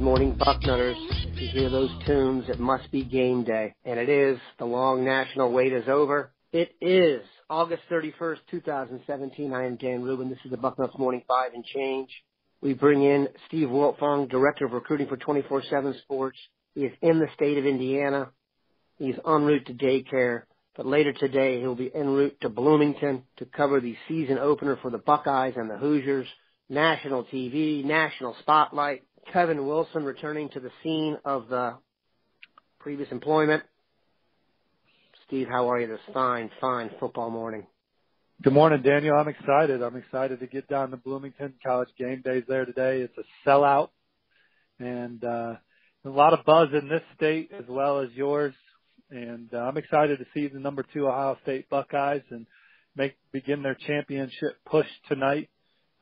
Good morning, Bucknutters. If you hear those tunes, it must be game day. And it is. The long national wait is over. It is August 31st, 2017. I am Dan Rubin. This is the Bucknuts Morning 5 and change. We bring in Steve Wiltfong, Director of Recruiting for 24/7 Sports. He is in the state of Indiana. He's en route to daycare. But later today, he'll be en route to Bloomington to cover the season opener for the Buckeyes and the Hoosiers. National TV, national spotlight. Kevin Wilson returning to the scene of the previous employment. Steve, how are you this fine football morning? Good morning, Daniel. I'm excited. I'm excited to get down to Bloomington. College game day's there today. It's a sellout. And a lot of buzz in this state as well as yours. And I'm excited to see the number 2 Ohio State Buckeyes and begin their championship push tonight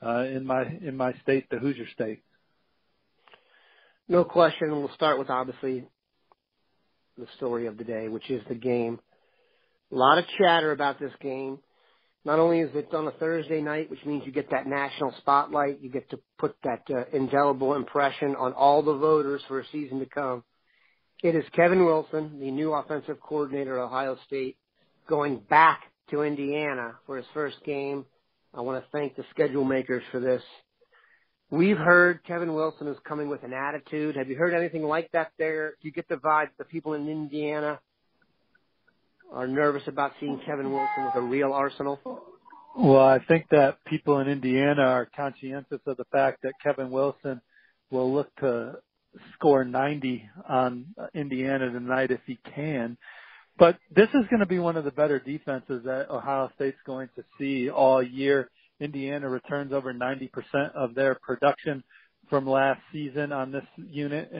in my state, the Hoosier State. No question. We'll start with, obviously, the story of the day, which is the game. A lot of chatter about this game. Not only is it on a Thursday night, which means you get that national spotlight, you get to put that indelible impression on all the voters for a season to come. It is Kevin Wilson, the new offensive coordinator at Ohio State, going back to Indiana for his first game. I want to thank the schedule makers for this. We've heard Kevin Wilson is coming with an attitude. Have you heard anything like that there? Do you get the vibe that the people in Indiana are nervous about seeing Kevin Wilson with a real arsenal? Well, I think that people in Indiana are conscientious of the fact that Kevin Wilson will look to score 90 on Indiana tonight if he can. But this is going to be one of the better defenses that Ohio State's going to see all year. Indiana returns over 90% of their production from last season on this unit,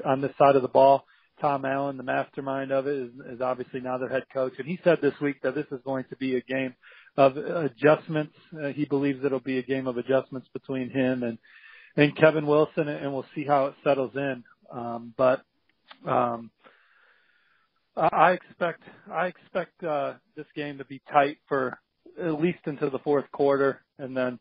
on this side of the ball. Tom Allen, the mastermind of it, is obviously now their head coach. And he said this week that this is going to be a game of adjustments. He believes it'll be a game of adjustments between him and Kevin Wilson, and we'll see how it settles in. I expect this game to be tight for at least into the fourth quarter, and then,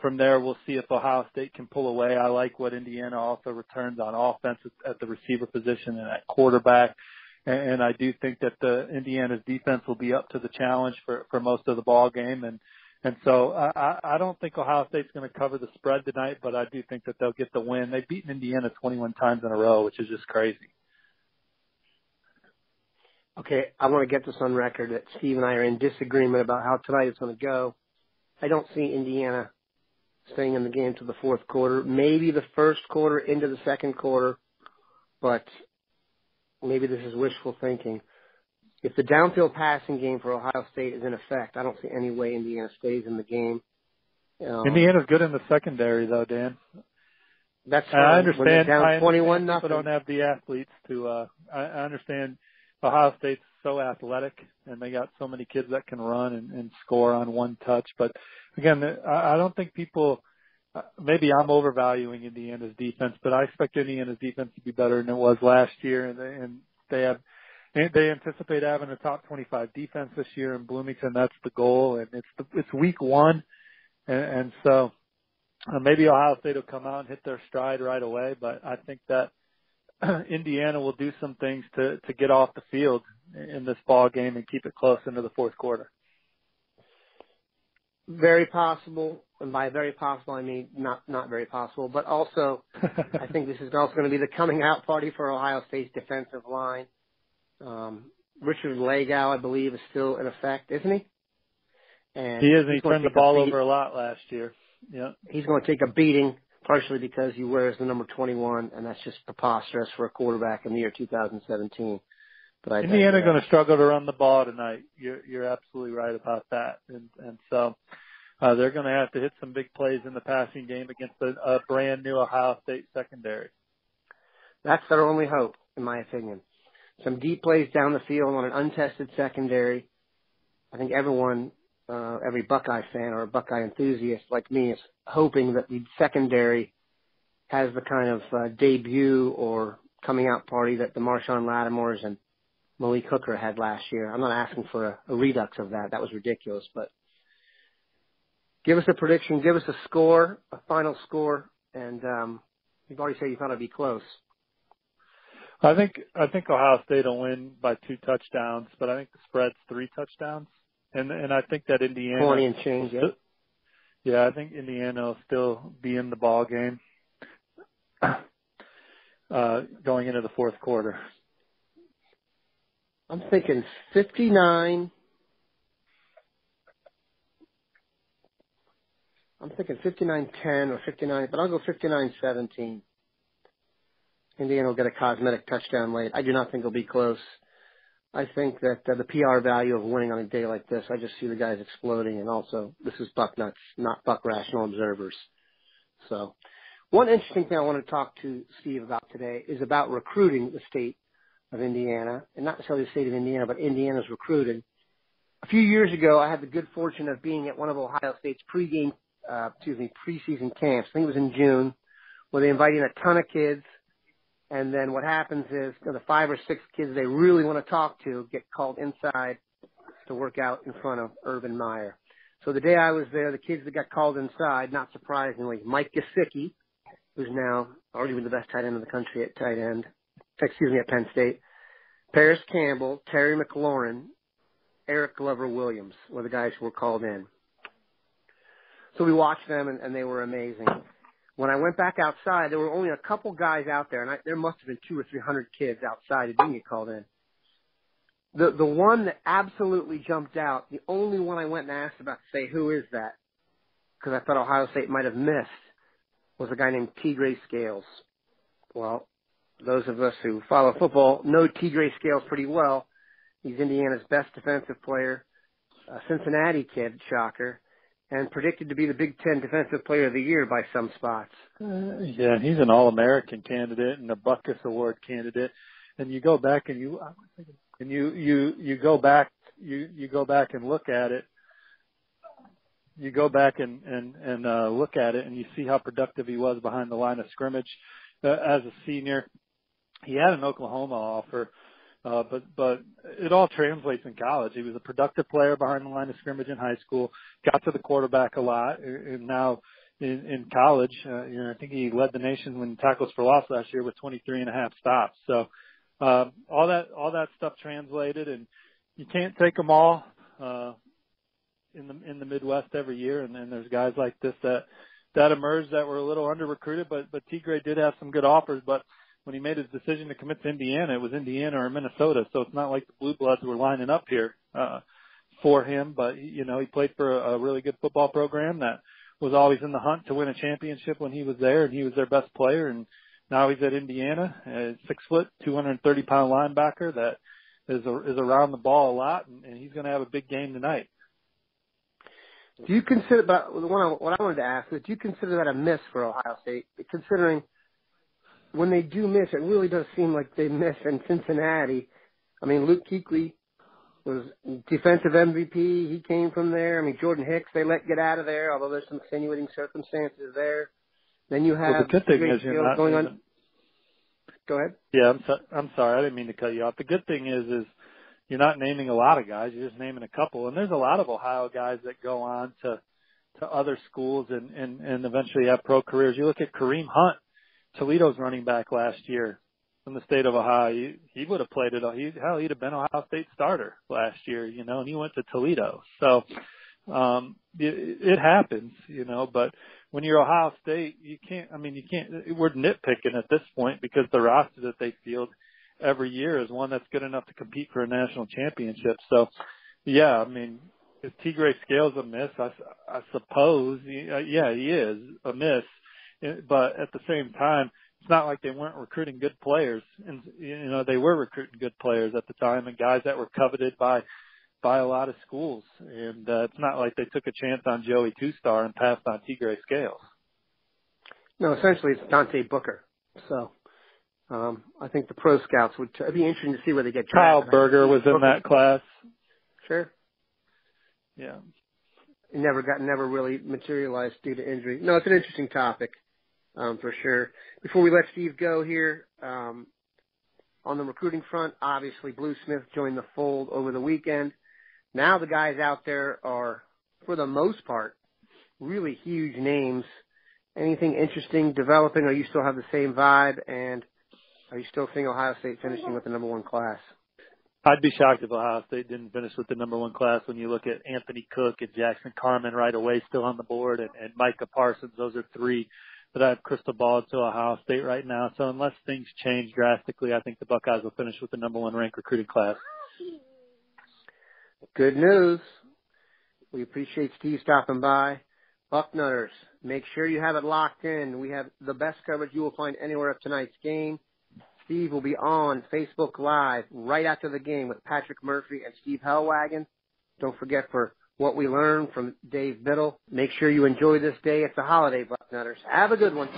from there we'll see if Ohio State can pull away. I like what Indiana also returns on offense at the receiver position and at quarterback, and I do think that Indiana's defense will be up to the challenge for most of the ball game, and so I don't think Ohio State's going to cover the spread tonight, but I do think that they'll get the win. They've beaten Indiana 21 times in a row, which is just crazy. Okay, I want to get this on record that Steve and I are in disagreement about how tonight is going to go. I don't see Indiana staying in the game to the fourth quarter, maybe the first quarter into the second quarter, but maybe this is wishful thinking. If the downfield passing game for Ohio State is in effect, I don't see any way Indiana stays in the game. Indiana's good in the secondary, though, Dan. That's fine. I understand. When they're down 21-0. People don't have the athletes to. I understand. Ohio State's so athletic, and they got so many kids that can run and score on one touch. But again, I don't think people. Maybe I'm overvaluing Indiana's defense, but I expect Indiana's defense to be better than it was last year, and they anticipate having a top 25 defense this year in Bloomington. That's the goal, and it's week one, and so maybe Ohio State will come out and hit their stride right away. But I think that Indiana will do some things to get off the field in this ball game and keep it close into the fourth quarter. Very possible, and by very possible I mean not very possible, but also I think this is also going to be the coming out party for Ohio State's defensive line. Richard Legal, I believe, is still in effect, isn't he? And he is, and he turned the ball over a lot last year. Yeah, he's going to take a beating, partially because he wears the number 21, and that's just preposterous for a quarterback in the year 2017. But Indiana's going to struggle to run the ball tonight. You're absolutely right about that, and so they're going to have to hit some big plays in the passing game against a brand new Ohio State secondary. That's their only hope, in my opinion. Some deep plays down the field on an untested secondary. I think everyone, every Buckeye fan or a Buckeye enthusiast like me is hoping that the secondary has the kind of debut or coming out party that the Marshawn Lattimore's and Malik Hooker had last year. I'm not asking for a redux of that. That was ridiculous. But give us a prediction, give us a score, a final score, and You've already said you thought it'd be close. I think Ohio State will win by 2 touchdowns, but I think the spread's 3 touchdowns, and I think that Indiana 20 and change. Yeah, I think Indiana will still be in the ball game going into the fourth quarter. I'm thinking 59. I'm thinking 59-10 or 59, but I'll go 59-17. Indiana will get a cosmetic touchdown late. I do not think it'll be close. I think that the PR value of winning on a day like this, I just see the guys exploding, and also this is Bucknuts, not Buck Rational Observers. So one interesting thing I want to talk to Steve about today is about recruiting the state of Indiana, and not necessarily the state of Indiana, but Indiana's recruiting. A few years ago, I had the good fortune of being at one of Ohio State's preseason camps. I think it was in June, where they invite in a ton of kids. And then what happens is the 5 or 6 kids they really want to talk to get called inside to work out in front of Urban Meyer. So the day I was there, the kids that got called inside, not surprisingly, Mike Gesicki, who's now arguably the best tight end in the country at at Penn State, Paris Campbell, Terry McLaurin, Eric Glover Williams were the guys who were called in. So we watched them, and they were amazing. When I went back outside, there were only a couple guys out there, and there must have been 200 or 300 kids outside who didn't get called in. The one that absolutely jumped out, the only one I went and asked about to say, who is that? Because I thought Ohio State might have missed, was a guy named Tigre Scales. Well, those of us who follow football know Tigre Scales pretty well. He's Indiana's best defensive player, a Cincinnati kid, shocker, and predicted to be the Big Ten Defensive Player of the Year by some spots. Yeah, he's an All-American candidate and a Buckeyes Award candidate. And you go back and you go back and look at it. You go back and look at it, and you see how productive he was behind the line of scrimmage as a senior. He had an Oklahoma offer. But it all translates in college. He was a productive player behind the line of scrimmage in high school, got to the quarterback a lot, and now in college, I think he led the nation in tackles for loss last year with 23.5 stops. So all that stuff translated, and you can't take them all in the Midwest every year. And then there's guys like this that emerged that were a little under recruited, but Tigre did have some good offers, but when he made his decision to commit to Indiana, it was Indiana or Minnesota. So it's not like the Blue Bloods were lining up here for him. But, he played for a really good football program that was always in the hunt to win a championship when he was there, and he was their best player. And now he's at Indiana, a 6 foot, 230-pound linebacker that is around the ball a lot, and he's going to have a big game tonight. Do you consider, but what I wanted to ask is, do you consider that a miss for Ohio State, considering when they do miss, it really does seem like they miss in Cincinnati. I mean, Luke Kuechly was defensive MVP. He came from there. I mean, Jordan Hicks, they let get out of there, although there's some extenuating circumstances there. Then you have the good thing is you're not going on. Go ahead. Yeah, I'm sorry. I didn't mean to cut you off. The good thing is you're not naming a lot of guys. You're just naming a couple. And there's a lot of Ohio guys that go on to other schools and eventually have pro careers. You look at Kareem Hunt, Toledo's running back last year from the state of Ohio. He would have played it. He'd have been Ohio State starter last year, and he went to Toledo. So it happens, but when you're Ohio State, we're nitpicking at this point because the roster that they field every year is one that's good enough to compete for a national championship. So, yeah, is Tigre Scales a miss? I suppose. Yeah, he is a miss. But at the same time, it's not like they weren't recruiting good players. And, they were recruiting good players at the time and guys that were coveted by a lot of schools. And it's not like they took a chance on Joey Two-Star and passed on Tigre Scales. No, essentially it's Dante Booker. So I think the pro scouts it'd be interesting to see where they get drafted. Kyle Berger was in that class. Sure. Yeah. It never really materialized due to injury. No, it's an interesting topic. For sure. Before we let Steve go here, on the recruiting front, obviously Blue Smith joined the fold over the weekend. Now the guys out there are, for the most part, really huge names Anything interesting developing, or you still have the same vibe, and are you still seeing Ohio State finishing with the number one class? I'd be shocked if Ohio State didn't finish with the number one class when you look at Anthony Cook and Jackson Carman right away still on the board, and Micah Parsons. Those are three that I have crystal ball to Ohio State right now. So unless things change drastically, I think the Buckeyes will finish with the number one ranked recruiting class. Good news. We appreciate Steve stopping by. Bucknutters, make sure you have it locked in. We have the best coverage you will find anywhere of tonight's game. Steve will be on Facebook Live right after the game with Patrick Murphy and Steve Hellwagon. Don't forget for What We Learned from Dave Biddle. Make sure you enjoy this day. It's a holiday, Bucknutters. Have a good one.